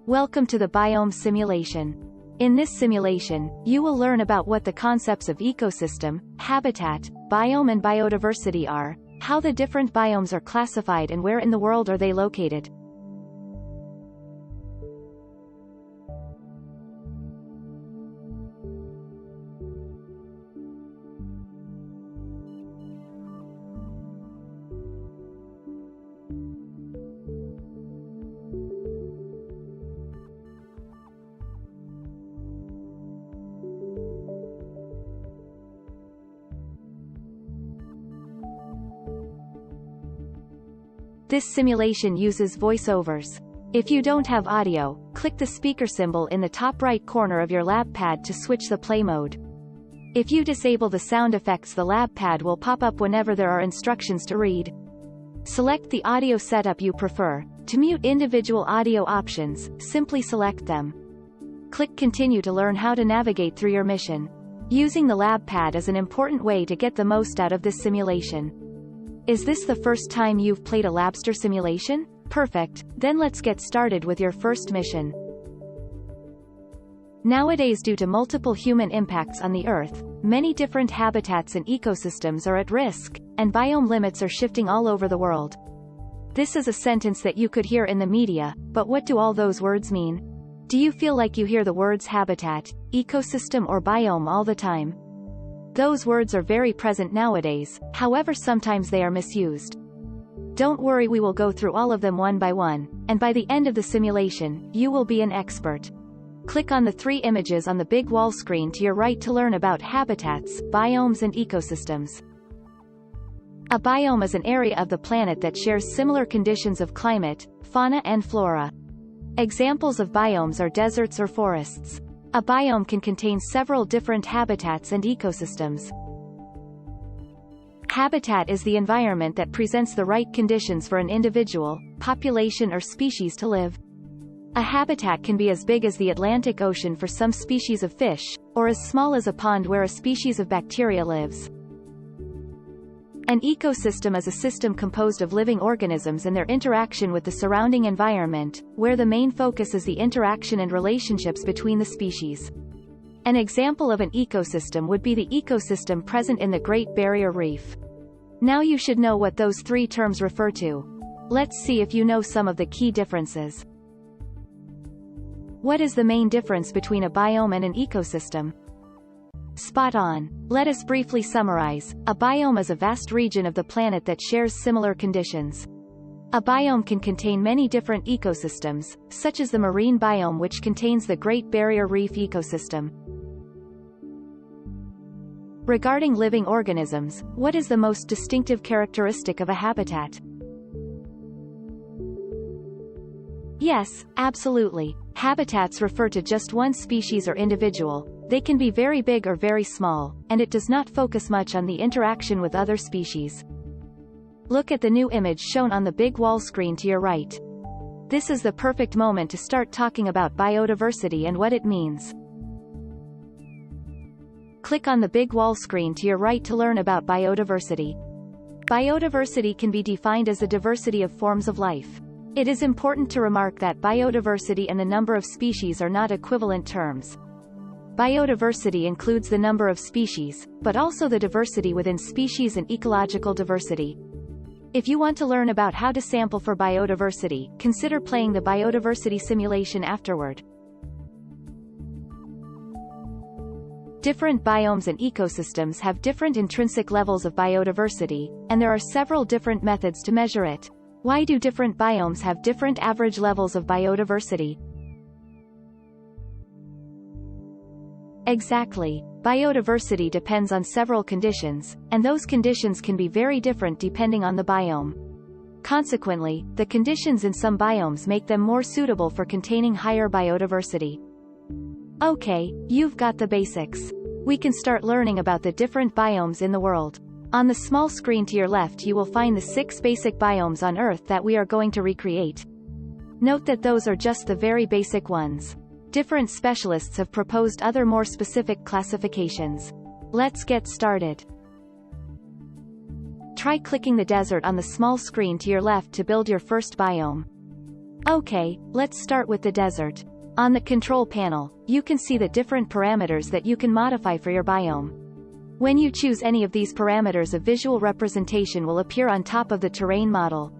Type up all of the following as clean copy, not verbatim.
Welcome to the biome simulation. In this simulation, you will learn about what the concepts of ecosystem, habitat, biome and biodiversity are, how the different biomes are classified and where in the world are they located. This simulation uses voiceovers. If you don't have audio, click the speaker symbol in the top right corner of your lab pad to switch the play mode. If you disable the sound effects, the lab pad will pop up whenever there are instructions to read. Select the audio setup you prefer. To mute individual audio options, simply select them. Click Continue to learn how to navigate through your mission. Using the lab pad is an important way to get the most out of this simulation. Is this the first time you've played a Labster simulation? Perfect, then let's get started with your first mission. Nowadays, due to multiple human impacts on the Earth, many different habitats and ecosystems are at risk, and biome limits are shifting all over the world. This is a sentence that you could hear in the media, but what do all those words mean? Do you feel like you hear the words habitat, ecosystem or biome all the time? Those words are very present nowadays, however sometimes they are misused. Don't worry, we will go through all of them one by one, and by the end of the simulation, you will be an expert. Click on the 3 images on the big wall screen to your right to learn about habitats, biomes and ecosystems. A biome is an area of the planet that shares similar conditions of climate, fauna and flora. Examples of biomes are deserts or forests. A biome can contain several different habitats and ecosystems. Habitat is the environment that presents the right conditions for an individual, population or species to live. A habitat can be as big as the Atlantic Ocean for some species of fish, or as small as a pond where a species of bacteria lives. An ecosystem is a system composed of living organisms and their interaction with the surrounding environment, where the main focus is the interaction and relationships between the species. An example of an ecosystem would be the ecosystem present in the Great Barrier Reef. Now you should know what those 3 terms refer to. Let's see if you know some of the key differences. What is the main difference between a biome and an ecosystem? Spot on. Let us briefly summarize. A biome is a vast region of the planet that shares similar conditions. A biome can contain many different ecosystems, such as the marine biome, which contains the Great Barrier Reef ecosystem. Regarding living organisms, what is the most distinctive characteristic of a habitat? Yes, absolutely. Habitats refer to just one species or individual. They can be very big or very small, and it does not focus much on the interaction with other species. Look at the new image shown on the big wall screen to your right. This is the perfect moment to start talking about biodiversity and what it means. Click on the big wall screen to your right to learn about biodiversity. Biodiversity can be defined as the diversity of forms of life. It is important to remark that biodiversity and the number of species are not equivalent terms. Biodiversity includes the number of species, but also the diversity within species and ecological diversity. If you want to learn about how to sample for biodiversity, consider playing the biodiversity simulation afterward. Different biomes and ecosystems have different intrinsic levels of biodiversity, and there are several different methods to measure it. Why do different biomes have different average levels of biodiversity? Exactly. Biodiversity depends on several conditions, and those conditions can be very different depending on the biome. Consequently, the conditions in some biomes make them more suitable for containing higher biodiversity. Okay, you've got the basics. We can start learning about the different biomes in the world. On the small screen to your left you will find the 6 basic biomes on Earth that we are going to recreate. Note that those are just the very basic ones. Different specialists have proposed other more specific classifications. Let's get started. Try clicking the desert on the small screen to your left to build your first biome. Okay, let's start with the desert. On the control panel, you can see the different parameters that you can modify for your biome. When you choose any of these parameters, a visual representation will appear on top of the terrain model.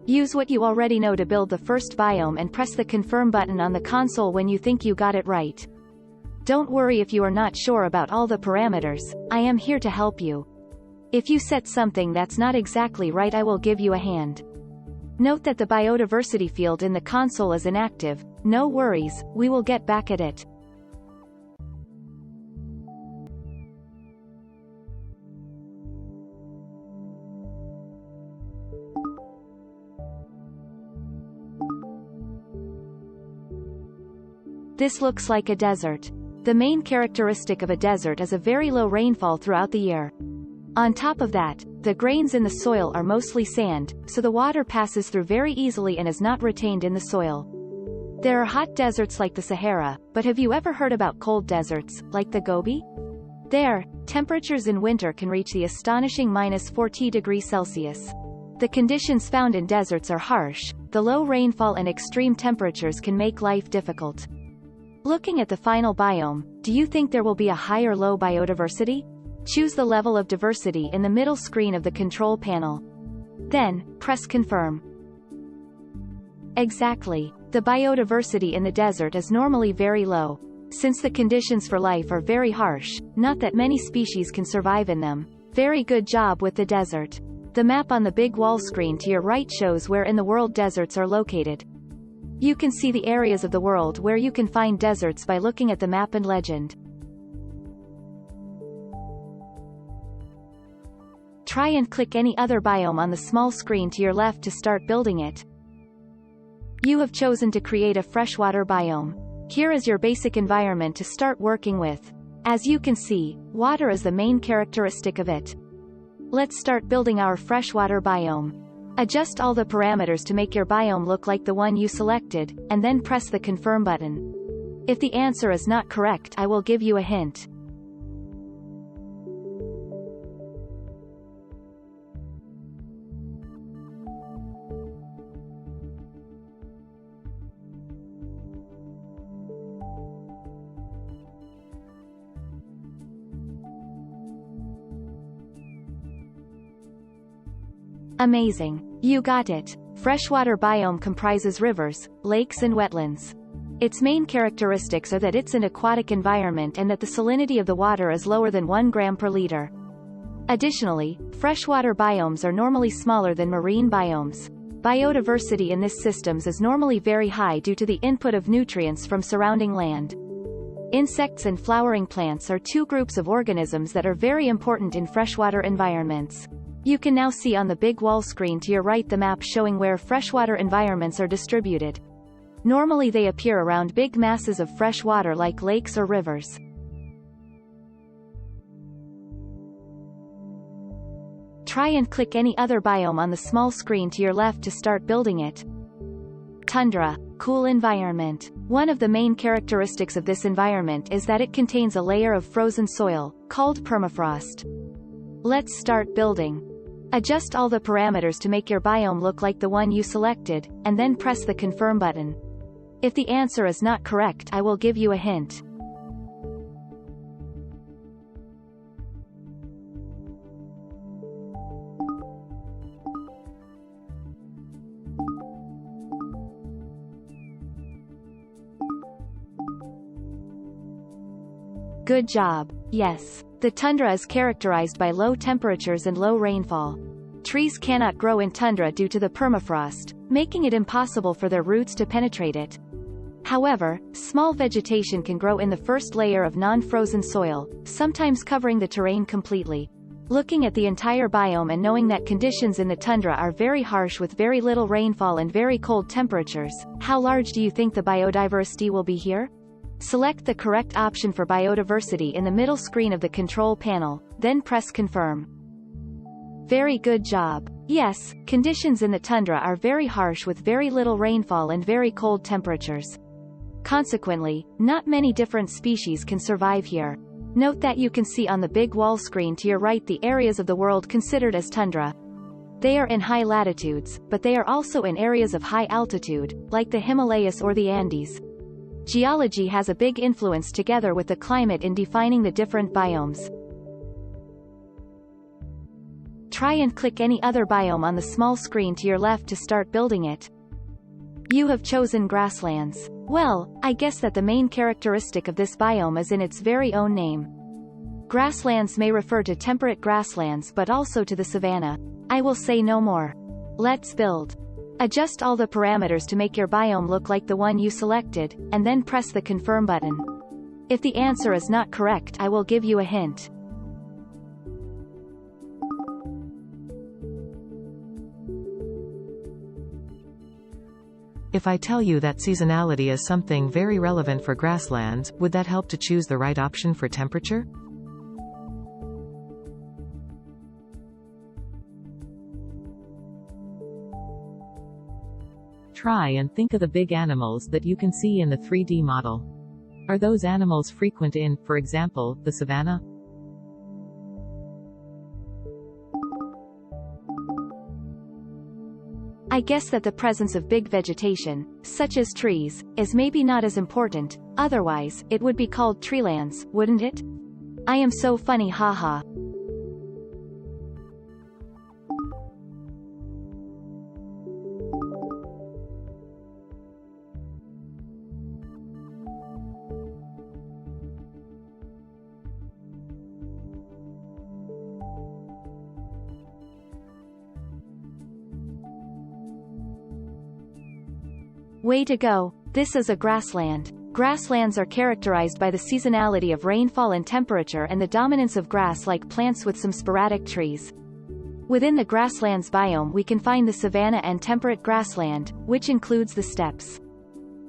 Use what you already know to build the first biome and press the confirm button on the console when you think you got it right. Don't worry if you are not sure about all the parameters, I am here to help you. If you set something that's not exactly right, I will give you a hand. Note that the biodiversity field in the console is inactive. No worries, we will get back at it. This looks like a desert. The main characteristic of a desert is a very low rainfall throughout the year. On top of that, the grains in the soil are mostly sand, so the water passes through very easily and is not retained in the soil. There are hot deserts like the Sahara, but have you ever heard about cold deserts, like the Gobi? There, temperatures in winter can reach the astonishing -40 degrees Celsius. The conditions found in deserts are harsh. The low rainfall and extreme temperatures can make life difficult. Looking at the final biome, do you think there will be a high or low biodiversity? Choose the level of diversity in the middle screen of the control panel. Then, press confirm. Exactly. The biodiversity in the desert is normally very low. Since the conditions for life are very harsh, not that many species can survive in them. Very good job with the desert. The map on the big wall screen to your right shows where in the world deserts are located. You can see the areas of the world where you can find deserts by looking at the map and legend. Try and click any other biome on the small screen to your left to start building it. You have chosen to create a freshwater biome. Here is your basic environment to start working with. As you can see, water is the main characteristic of it. Let's start building our freshwater biome. Adjust all the parameters to make your biome look like the one you selected, and then press the confirm button. If the answer is not correct, I will give you a hint. Amazing. You got it. Freshwater biome comprises rivers, lakes and wetlands. Its main characteristics are that it's an aquatic environment and that the salinity of the water is lower than 1 gram per liter. Additionally, freshwater biomes are normally smaller than marine biomes. Biodiversity in these systems is normally very high due to the input of nutrients from surrounding land. Insects and flowering plants are two groups of organisms that are very important in freshwater environments. You can now see on the big wall screen to your right the map showing where freshwater environments are distributed. Normally they appear around big masses of fresh water like lakes or rivers. Try and click any other biome on the small screen to your left to start building it. Tundra, cool environment. One of the main characteristics of this environment is that it contains a layer of frozen soil, called permafrost. Let's start building. Adjust all the parameters to make your biome look like the one you selected, and then press the confirm button. If the answer is not correct, I will give you a hint. Good job. Yes. The tundra is characterized by low temperatures and low rainfall. Trees cannot grow in tundra due to the permafrost, making it impossible for their roots to penetrate it. However, small vegetation can grow in the first layer of non-frozen soil, sometimes covering the terrain completely. Looking at the entire biome and knowing that conditions in the tundra are very harsh with very little rainfall and very cold temperatures, how large do you think the biodiversity will be here? Select the correct option for biodiversity in the middle screen of the control panel, then press confirm. Very good job. Yes, conditions in the tundra are very harsh with very little rainfall and very cold temperatures. Consequently, not many different species can survive here. Note that you can see on the big wall screen to your right the areas of the world considered as tundra. They are in high latitudes, but they are also in areas of high altitude, like the Himalayas or the Andes. Geology has a big influence together with the climate in defining the different biomes. Try and click any other biome on the small screen to your left to start building it. You have chosen grasslands. Well, I guess that the main characteristic of this biome is in its very own name. Grasslands may refer to temperate grasslands but also to the savanna. I will say no more. Let's build. Adjust all the parameters to make your biome look like the one you selected, and then press the confirm button. If the answer is not correct, I will give you a hint. If I tell you that seasonality is something very relevant for grasslands, would that help to choose the right option for temperature? Try and think of the big animals that you can see in the 3D model. Are those animals frequent in, for example, the savanna? I guess that the presence of big vegetation, such as trees, is maybe not as important, otherwise, it would be called treelands, wouldn't it? I am so funny, haha. Way to go! This is a grassland. Grasslands are characterized by the seasonality of rainfall and temperature and the dominance of grass-like plants with some sporadic trees. Within the grasslands biome we can find the savanna and temperate grassland, which includes the steppes.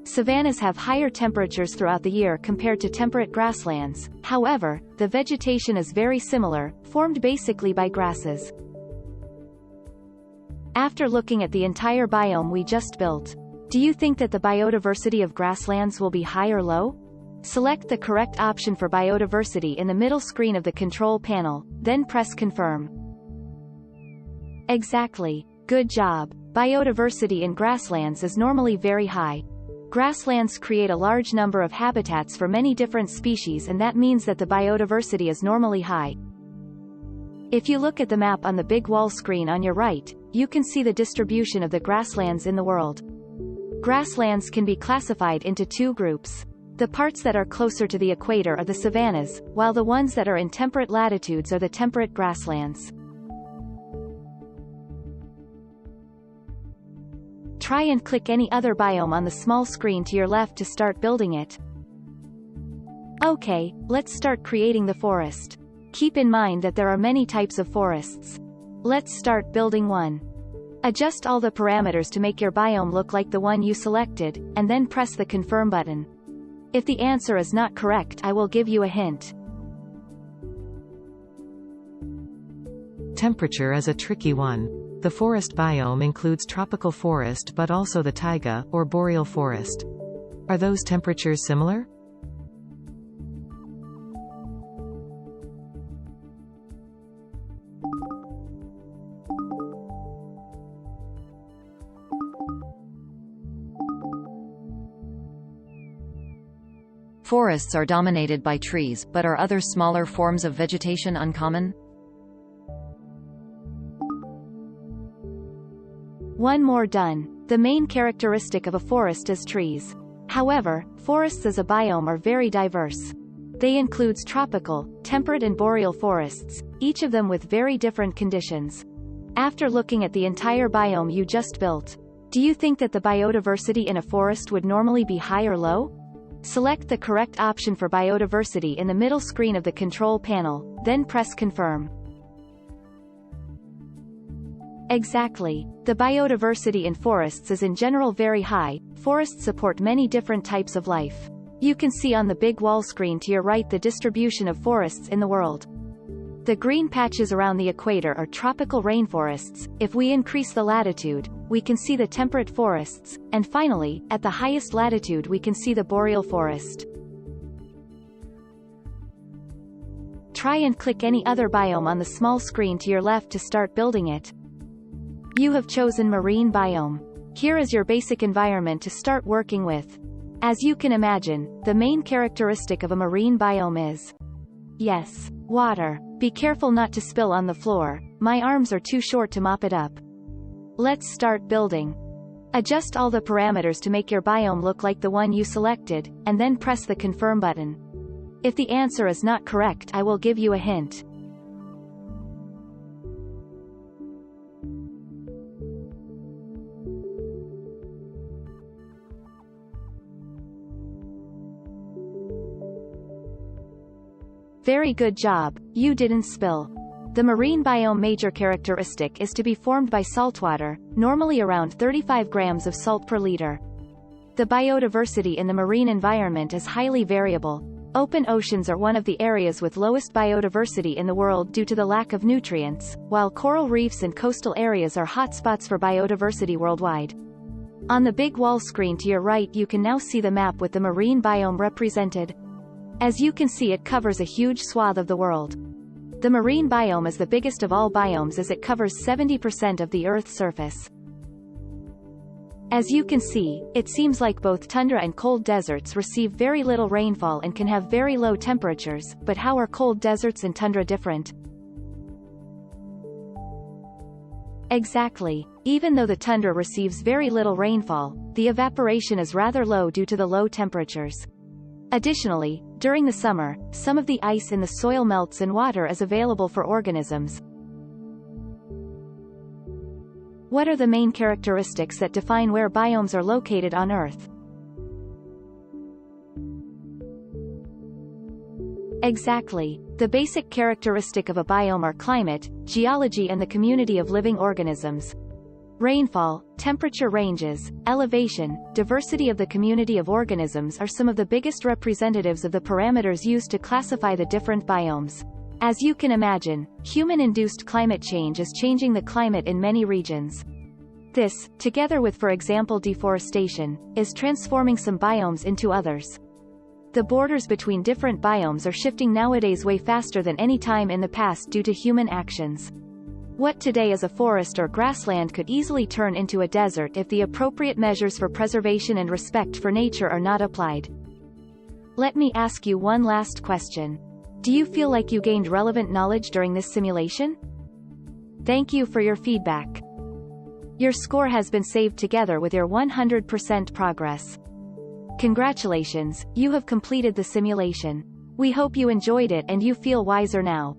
Savannas have higher temperatures throughout the year compared to temperate grasslands, however, the vegetation is very similar, formed basically by grasses. After looking at the entire biome we just built, do you think that the biodiversity of grasslands will be high or low? Select the correct option for biodiversity in the middle screen of the control panel, then press confirm. Exactly. Good job. Biodiversity in grasslands is normally very high. Grasslands create a large number of habitats for many different species, and that means that the biodiversity is normally high. If you look at the map on the big wall screen on your right, you can see the distribution of the grasslands in the world. Grasslands can be classified into two groups. The parts that are closer to the equator are the savannas, while the ones that are in temperate latitudes are the temperate grasslands. Try and click any other biome on the small screen to your left to start building it. Okay, let's start creating the forest. Keep in mind that there are many types of forests. Let's start building one. Adjust all the parameters to make your biome look like the one you selected, and then press the confirm button. If the answer is not correct, I will give you a hint. Temperature is a tricky one. The forest biome includes tropical forest but also the taiga, or boreal forest. Are those temperatures similar? Forests are dominated by trees, but are other smaller forms of vegetation uncommon? One more done. The main characteristic of a forest is trees. However, forests as a biome are very diverse. They include tropical, temperate and boreal forests, each of them with very different conditions. After looking at the entire biome you just built, do you think that the biodiversity in a forest would normally be high or low? Select the correct option for biodiversity in the middle screen of the control panel, then press confirm. Exactly. The biodiversity in forests is in general very high. Forests support many different types of life. You can see on the big wall screen to your right the distribution of forests in the world. The green patches around the equator are tropical rainforests. If we increase the latitude, we can see the temperate forests, and finally, at the highest latitude we can see the boreal forest. Try and click any other biome on the small screen to your left to start building it. You have chosen marine biome. Here is your basic environment to start working with. As you can imagine, the main characteristic of a marine biome is, yes, water. Be careful not to spill on the floor, my arms are too short to mop it up. Let's start building. Adjust all the parameters to make your biome look like the one you selected, and then press the confirm button. If the answer is not correct, I will give you a hint. Very good job, you didn't spill. The marine biome major characteristic is to be formed by saltwater, normally around 35 grams of salt per liter. The biodiversity in the marine environment is highly variable. Open oceans are one of the areas with lowest biodiversity in the world due to the lack of nutrients, while coral reefs and coastal areas are hotspots for biodiversity worldwide. On the big wall screen to your right you can now see the map with the marine biome represented. As you can see, it covers a huge swath of the world. The marine biome is the biggest of all biomes as it covers 70% of the Earth's surface. As you can see, it seems like both tundra and cold deserts receive very little rainfall and can have very low temperatures, but how are cold deserts and tundra different? Exactly. Even though the tundra receives very little rainfall, the evaporation is rather low due to the low temperatures. Additionally, during the summer, some of the ice in the soil melts and water is available for organisms. What are the main characteristics that define where biomes are located on Earth? Exactly. The basic characteristic of a biome are climate, geology and the community of living organisms. Rainfall, temperature ranges, elevation, diversity of the community of organisms are some of the biggest representatives of the parameters used to classify the different biomes. As you can imagine, human-induced climate change is changing the climate in many regions. This, together with for example deforestation, is transforming some biomes into others. The borders between different biomes are shifting nowadays way faster than any time in the past due to human actions. What today is a forest or grassland could easily turn into a desert if the appropriate measures for preservation and respect for nature are not applied. Let me ask you one last question. Do you feel like you gained relevant knowledge during this simulation? Thank you for your feedback. Your score has been saved together with your 100% progress. Congratulations, you have completed the simulation. We hope you enjoyed it and you feel wiser now.